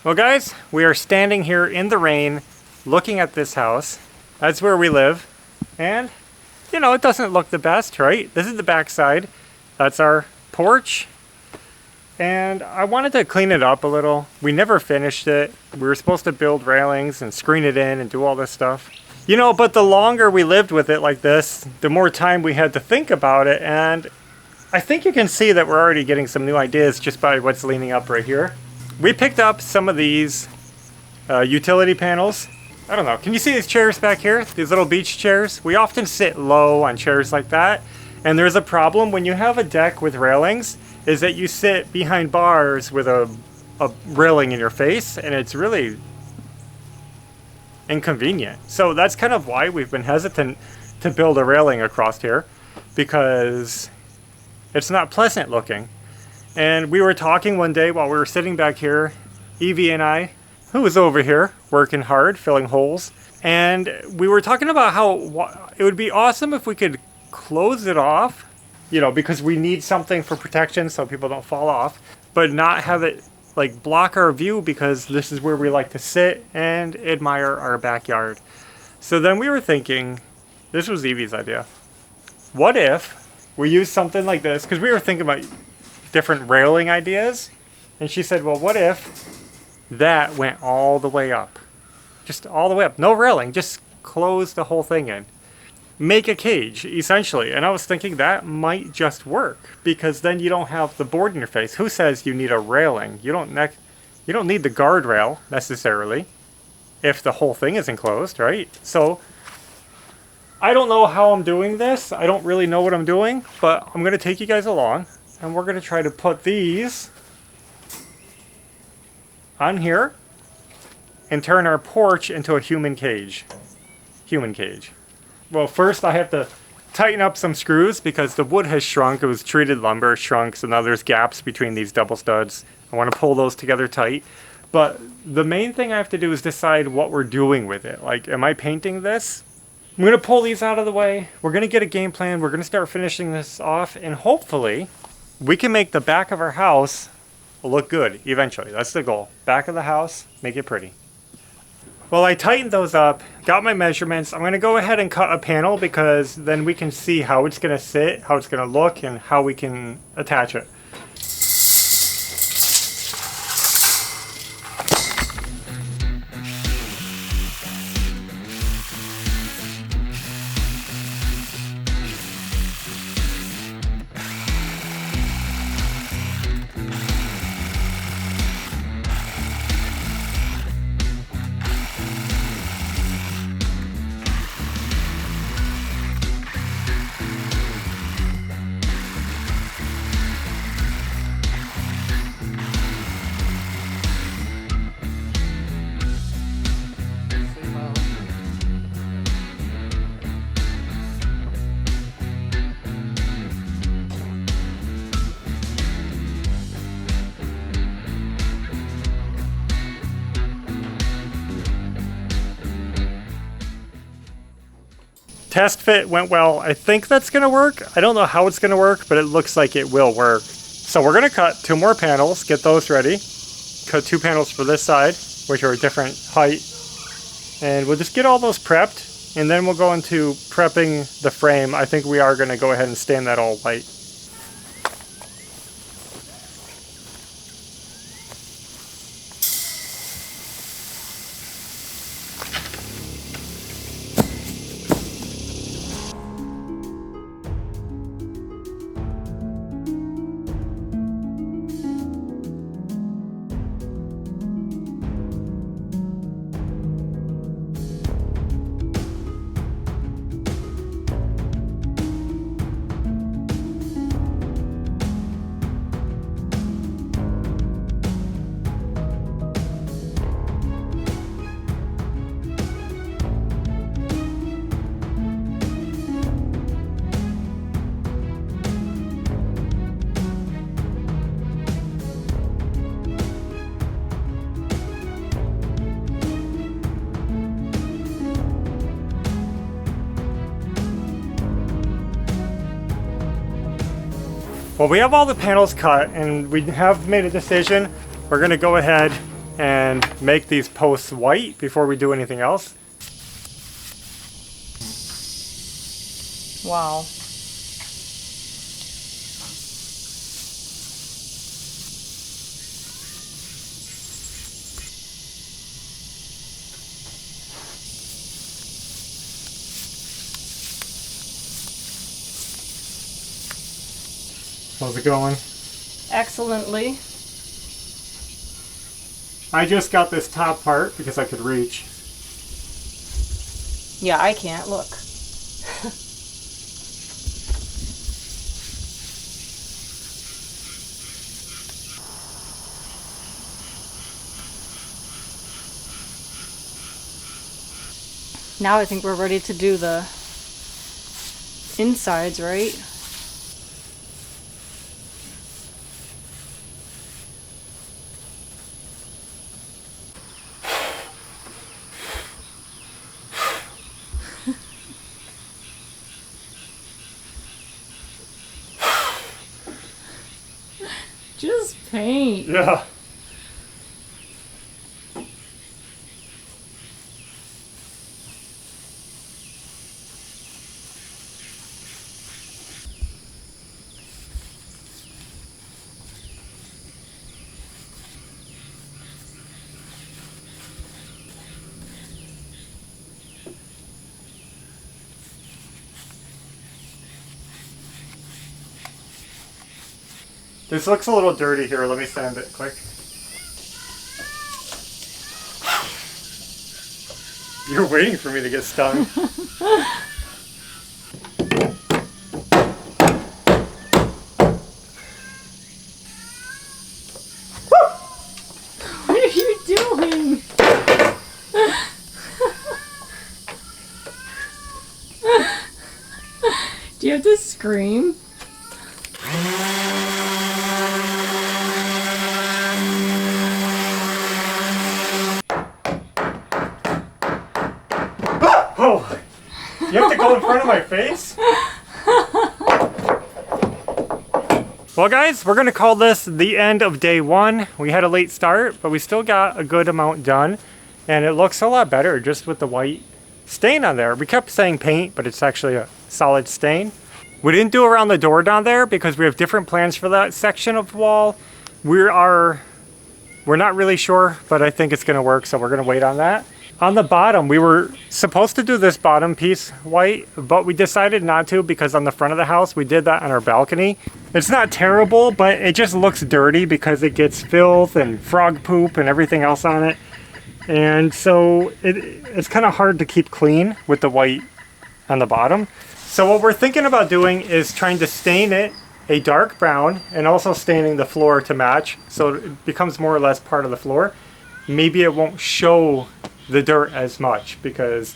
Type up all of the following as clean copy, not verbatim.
Well guys, we are standing here in the rain looking at this house. That's where we live. And, you know, it doesn't look the best, right? This is the back side. That's our porch. And I wanted to clean it up a little. We never finished it. We were supposed to build railings and screen it in and do all this stuff. You know, but the longer we lived with it like this, the more time we had to think about it. And I think you can see that we're already getting some new ideas just by what's leaning up right here. We picked up some of these utility panels. I don't know, can you see these chairs back here? These little beach chairs? We often sit low on chairs like that. And there's a problem when you have a deck with railings, is that you sit behind bars with a railing in your face, and it's really inconvenient. So that's kind of why we've been hesitant to build a railing across here, because it's not pleasant looking. And we were talking one day while we were sitting back here, Evie and I, who was over here working hard, filling holes, and we were talking about how it would be awesome if we could close it off, you know, because we need something for protection so people don't fall off, but not have it like block our view, because this is where we like to sit and admire our backyard. So then we were thinking, this was Evie's idea, what if we use something like this, because we were thinking about different railing ideas, and she said, well, what if that went all the way up, just all the way up, no railing, just close the whole thing in, make a cage essentially. And I was thinking that might just work, because then you don't have the board in your face. Who says you need a railing? You don't need the guardrail necessarily if the whole thing is enclosed, right? So I don't know how I'm doing this. I don't really know what I'm doing, but I'm going to take you guys along, and we're going to try to put these on here and turn our porch into a human cage. Human cage. Well, first I have to tighten up some screws because the wood has shrunk. It was treated lumber, shrunk, so now there's gaps between these double studs. I want to pull those together tight. But the main thing I have to do is decide what we're doing with it. Like, am I painting this? I'm going to pull these out of the way. We're going to get a game plan. We're going to start finishing this off, and hopefully we can make the back of our house look good eventually. That's the goal. Back of the house, make it pretty. Well, I tightened those up, got my measurements. I'm going to go ahead and cut a panel, because then we can see how it's going to sit, how it's going to look, and how we can attach it. Test fit went well. I think that's going to work. I don't know how it's going to work, but it looks like it will work. So we're going to cut 2 more panels, get those ready. Cut 2 panels for this side, which are a different height. And we'll just get all those prepped, and then we'll go into prepping the frame. I think we are going to go ahead and stain that all white. Well, we have all the panels cut, and we have made a decision. We're going to go ahead and make these posts white before we do anything else. Wow. How's it going? Excellently. I just got this top part because I could reach. Yeah, I can't. Look. Now I think we're ready to do the insides, right? Just paint. Yeah. This looks a little dirty here. Let me sand it quick. You're waiting for me to get stung. What are you doing? Do you have to scream? Oh, you have to go in front of my face? Well guys, we're gonna call this the end of day one. We had a late start, but we still got a good amount done. And it looks a lot better just with the white stain on there. We kept saying paint, but it's actually a solid stain. We didn't do around the door down there because we have different plans for that section of wall. We're not really sure, but I think it's gonna work, so we're gonna wait on that. On the bottom, we were supposed to do this bottom piece white, but we decided not to because on the front of the house, we did that on our balcony. It's not terrible, but it just looks dirty because it gets filth and frog poop and everything else on it. And so it's kind of hard to keep clean with the white on the bottom. So what we're thinking about doing is trying to stain it a dark brown and also staining the floor to match so it becomes more or less part of the floor. Maybe it won't show the dirt as much because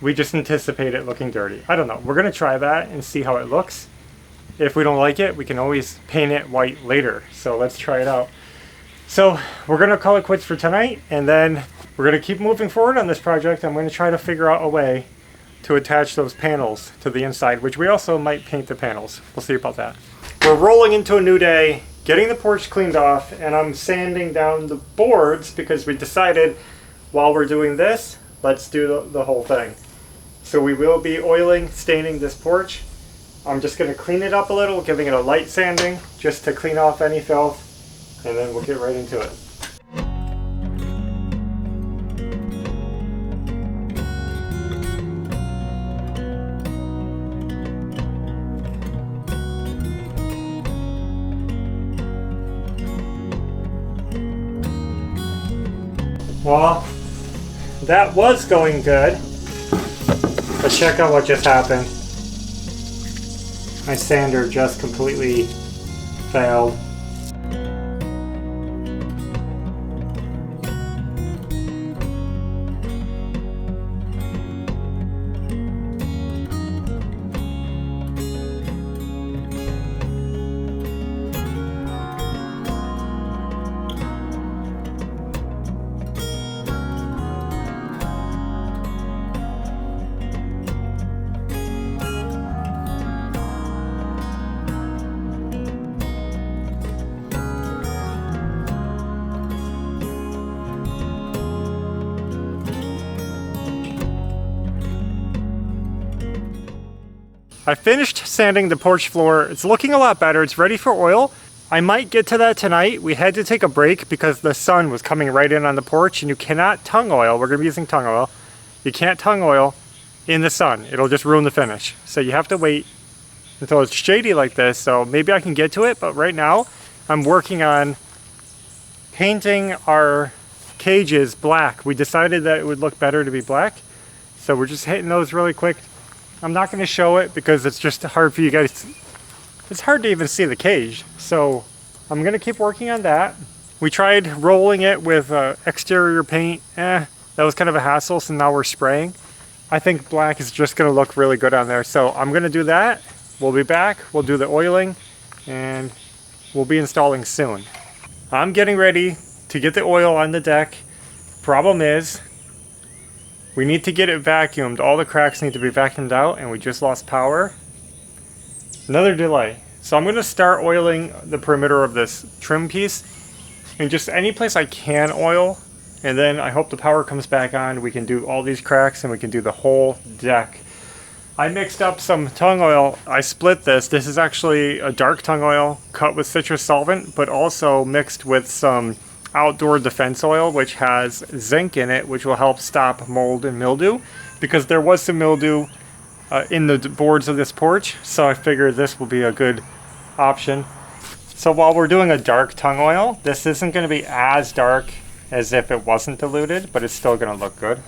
we just anticipate it looking dirty. I don't know. We're gonna try that and see how it looks. If we don't like it, we can always paint it white later. So let's try it out. So we're gonna call it quits for tonight, and then we're gonna keep moving forward on this project. I'm gonna try to figure out a way to attach those panels to the inside, which we also might paint the panels. We'll see about that. We're rolling into a new day, getting the porch cleaned off, and I'm sanding down the boards because we decided while we're doing this, let's do the whole thing. So we will be oiling, staining this porch. I'm just gonna clean it up a little, giving it a light sanding just to clean off any filth, and then we'll get right into it. Well, that was going good, but check out what just happened. My sander just completely failed. I finished sanding the porch floor. It's looking a lot better. It's ready for oil. I might get to that tonight. We had to take a break because the sun was coming right in on the porch, and you cannot tongue oil. We're gonna be using tongue oil. You can't tongue oil in the sun. It'll just ruin the finish. So you have to wait until it's shady like this. So maybe I can get to it, but right now I'm working on painting our cages black. We decided that it would look better to be black. So we're just hitting those really quick. I'm not gonna show it because it's just hard for you guys. It's hard to even see the cage. So I'm gonna keep working on that. We tried rolling it with exterior paint. That was kind of a hassle, so now we're spraying. I think black is just gonna look really good on there. So I'm gonna do that. We'll be back, we'll do the oiling, and we'll be installing soon. I'm getting ready to get the oil on the deck. Problem is, we need to get it vacuumed. All the cracks need to be vacuumed out, and we just lost power. Another delay. So I'm going to start oiling the perimeter of this trim piece, and just any place I can oil, and then I hope the power comes back on. We can do all these cracks, and we can do the whole deck. I mixed up some tongue oil. I split this. This is actually a dark tongue oil cut with citrus solvent, but also mixed with some outdoor defense oil, which has zinc in it, which will help stop mold and mildew, because there was some mildew in the boards of this porch, so I figured this will be a good option. So while we're doing a dark tongue oil, this isn't going to be as dark as if it wasn't diluted, but it's still going to look good.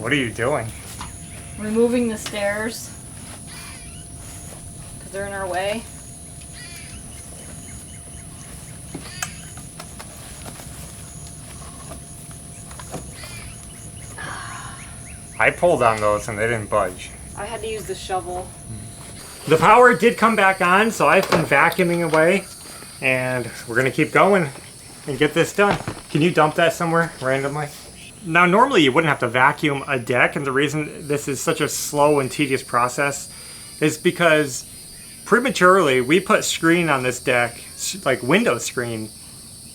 What are you doing? Removing the stairs because they're in our way. I pulled on those and they didn't budge. I had to use the shovel. The power did come back on, so I've been vacuuming away, and we're gonna keep going and get this done. Can you dump that somewhere randomly? Now, normally you wouldn't have to vacuum a deck, and the reason this is such a slow and tedious process is because prematurely we put screen on this deck, like window screen,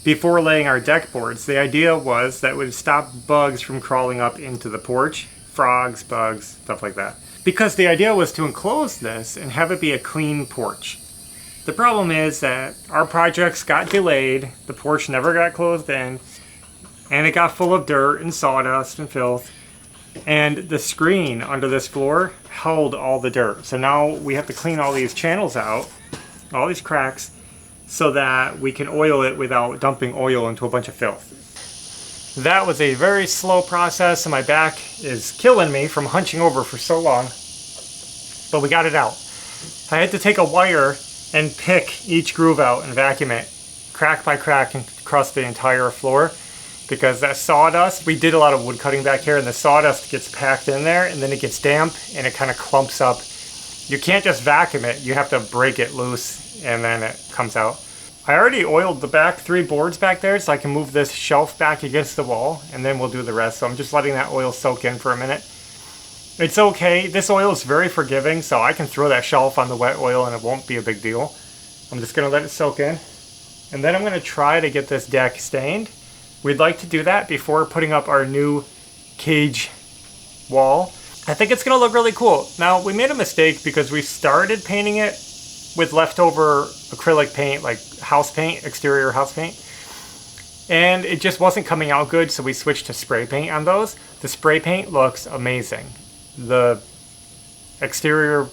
before laying our deck boards. The idea was that it would stop bugs from crawling up into the porch, frogs, bugs, stuff like that. Because the idea was to enclose this and have it be a clean porch. The problem is that our projects got delayed, the porch never got closed in, and it got full of dirt and sawdust and filth, and the screen under this floor held all the dirt. So now we have to clean all these channels out, all these cracks, so that we can oil it without dumping oil into a bunch of filth. That was a very slow process, and my back is killing me from hunching over for so long, but we got it out. I had to take a wire and pick each groove out and vacuum it crack by crack and across the entire floor, because that sawdust, we did a lot of wood cutting back here, and the sawdust gets packed in there and then it gets damp and it kind of clumps up. You can't just vacuum it, you have to break it loose and then it comes out. I already oiled the back 3 boards back there, so I can move this shelf back against the wall and then we'll do the rest. So I'm just letting that oil soak in for a minute. It's okay, this oil is very forgiving, so I can throw that shelf on the wet oil and it won't be a big deal. I'm just gonna let it soak in. And then I'm gonna try to get this deck stained. We'd like to do that before putting up our new cage wall. I think it's gonna look really cool. Now, we made a mistake because we started painting it with leftover acrylic paint, like house paint, exterior house paint. And it just wasn't coming out good, so we switched to spray paint on those. The spray paint looks amazing. The exterior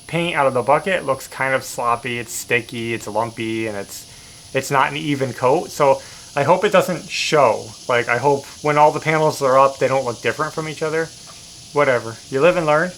paint out of the bucket looks kind of sloppy, it's sticky, it's lumpy, and it's not an even coat. So I hope it doesn't show. Like, I hope when all the panels are up, they don't look different from each other. Whatever. You live and learn.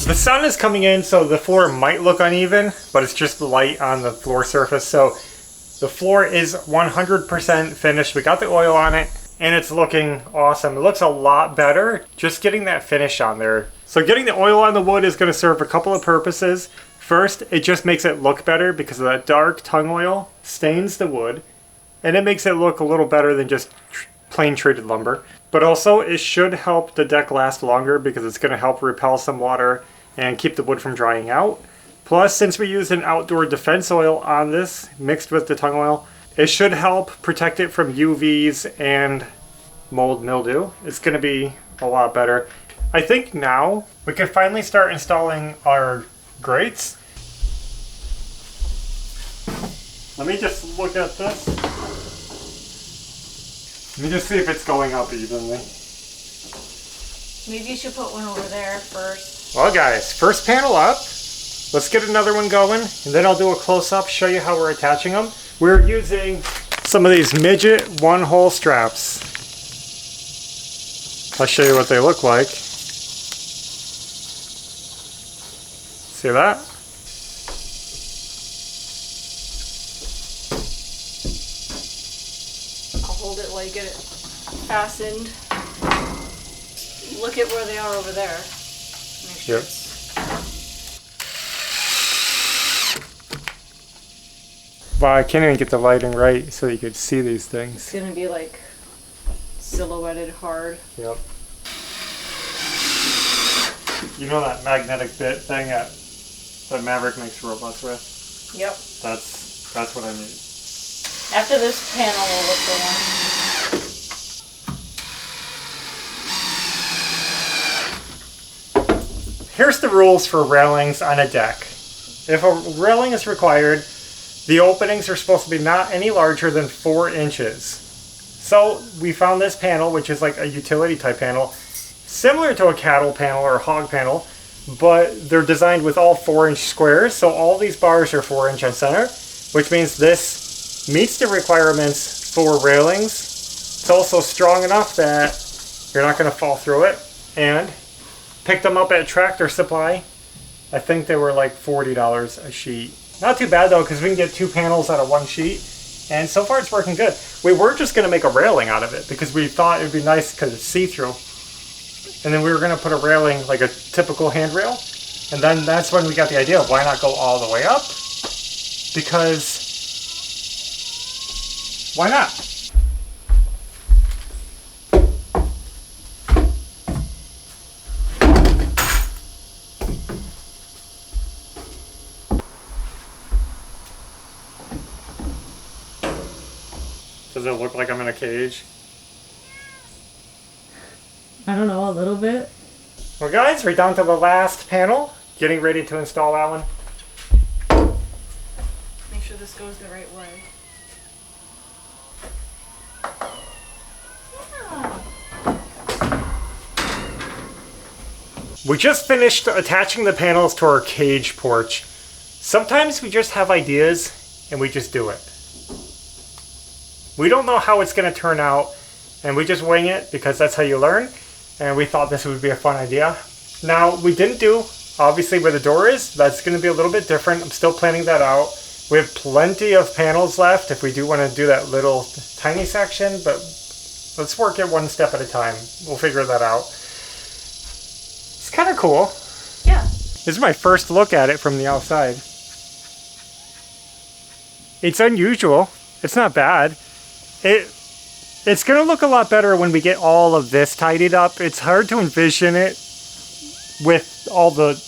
The sun is coming in, so the floor might look uneven, but it's just light on the floor surface. So the floor is 100% finished. We got the oil on it, and it's looking awesome. It looks a lot better just getting that finish on there. So getting the oil on the wood is going to serve a couple of purposes. First, it just makes it look better because of that dark tung oil stains the wood, and it makes it look a little better than just plain treated lumber. But also, it should help the deck last longer because it's going to help repel some water and keep the wood from drying out. Plus, since we used an outdoor defense oil on this, mixed with the tung oil, it should help protect it from UVs and mold mildew. It's going to be a lot better. I think now we can finally start installing our grates. Let me just look at this. Let me just see if it's going up evenly. Maybe you should put one over there first. Well guys, first panel up. Let's get another one going, and then I'll do a close-up, show you how we're attaching them. We're using some of these midget one-hole straps. I'll show you what they look like. See that? I'll hold it while you get it fastened. Look at where they are over there. Make sure Yep. Wow, I can't even get the lighting right so you could see these things. It's gonna be like silhouetted hard. Yep. You know that magnetic bit thing that Maverick makes robots with? Yep. That's what I need. After this panel, we'll look for one. Here's the rules for railings on a deck. If a railing is required, the openings are supposed to be not any larger than 4 inches. So we found this panel, which is like a utility type panel, similar to a cattle panel or a hog panel, but they're designed with all 4-inch squares. So all these bars are 4-inch on center, which means this meets the requirements for railings. It's also strong enough that you're not going to fall through it. And picked them up at Tractor Supply. I think they were like $40 a sheet. Not too bad though, because we can get 2 panels out of 1 sheet. And so far it's working good. We were just going to make a railing out of it because we thought it would be nice because it's see-through. And then we were going to put a railing, like a typical handrail. And then that's when we got the idea of why not go all the way up? Because why not? Does it look like I'm in a cage? I don't know, a little bit. Well guys, we're down to the last panel. Getting ready to install that one. Make sure this goes the right way. We just finished attaching the panels to our cage porch. Sometimes we just have ideas and we just do it. We don't know how it's going to turn out and we just wing it because that's how you learn. And we thought this would be a fun idea. Now, we didn't do, obviously, where the door is. That's going to be a little bit different. I'm still planning that out. We have plenty of panels left if we do want to do that little tiny section, but let's work it one step at a time. We'll figure that out. It's kind of cool. Yeah. This is my first look at it from the outside. It's unusual. It's not bad. It's going to look a lot better when we get all of this tidied up. It's hard to envision it with all the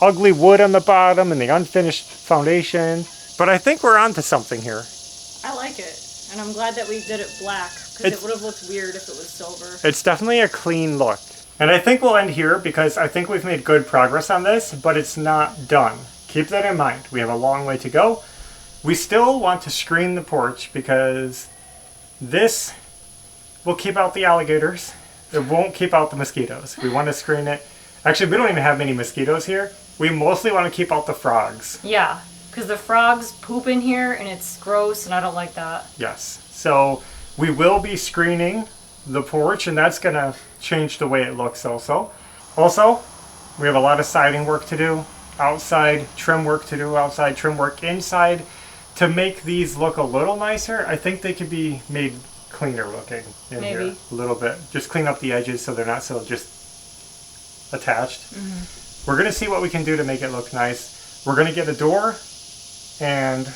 ugly wood on the bottom and the unfinished foundation. But I think we're onto something here. I like it. And I'm glad that we did it black, because it would have looked weird if it was silver. It's definitely a clean look. And I think we'll end here because I think we've made good progress on this, but it's not done. Keep that in mind. We have a long way to go. We still want to screen the porch because this will keep out the alligators. It won't keep out the mosquitoes. We want to screen it. Actually, we don't even have many mosquitoes here. We mostly want to keep out the frogs. Yeah, because the frogs poop in here and it's gross and I don't like that. Yes. So we will be screening the porch and that's going to change the way it looks also. Also, We have a lot of siding work to do, outside trim work to do, outside trim work inside. To make these look a little nicer, I think they could be made cleaner looking in here a little bit. Just clean up the edges so they're not so just attached. We're gonna see what we can do to make it look nice. We're gonna get a door, and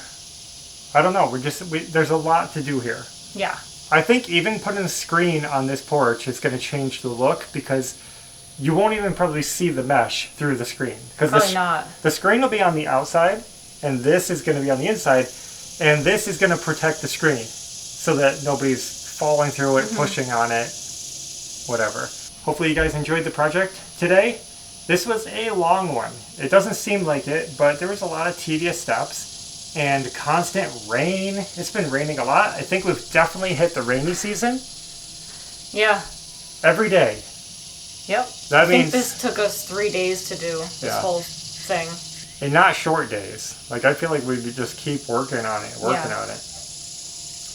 I don't know. There's a lot to do here. Yeah. I think even putting a screen on this porch is gonna change the look because you won't even probably see the mesh through the screen. Probably not. The screen will be on the outside, and this is gonna be on the inside, and this is gonna protect the screen so that nobody's falling through it, pushing on it, whatever. Hopefully you guys enjoyed the project today. This was a long one. It doesn't seem like it, but there was a lot of tedious steps and constant rain. It's been raining a lot. I think we've definitely hit the rainy season. Yeah. Every day. Yep. That I means think this took us 3 days to do this whole thing. And not short days. Like, I feel like we could just keep working on it, on it.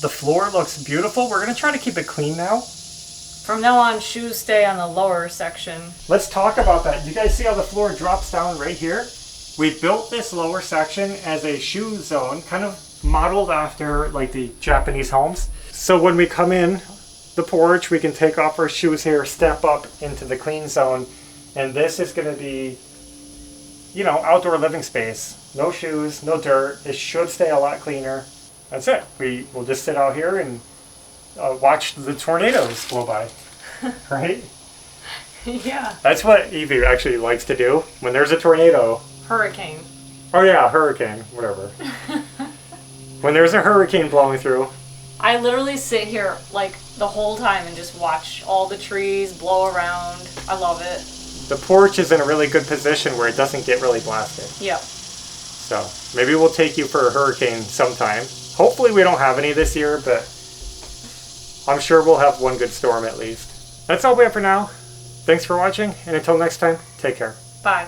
The floor looks beautiful. We're going to try to keep it clean now. From now on, shoes stay on the lower section. Let's talk about that. You guys see how the floor drops down right here? We built this lower section as a shoe zone, kind of modeled after like the Japanese homes. So when we come in the porch, we can take off our shoes here, step up into the clean zone, and this is going to be, you know, outdoor living space. No shoes, no dirt. It should stay a lot cleaner. That's it. We'll just sit out here and watch the tornadoes blow by, right? Yeah. That's what Evie actually likes to do when there's a tornado. Hurricane. Oh yeah, hurricane, whatever. When there's a hurricane blowing through. I literally sit here like the whole time and just watch all the trees blow around. I love it. The porch is in a really good position where it doesn't get really blasted. Yep. So maybe we'll take you for a hurricane sometime. Hopefully we don't have any this year, but I'm sure we'll have one good storm at least. That's all we have for now. Thanks for watching, and until next time, take care. Bye.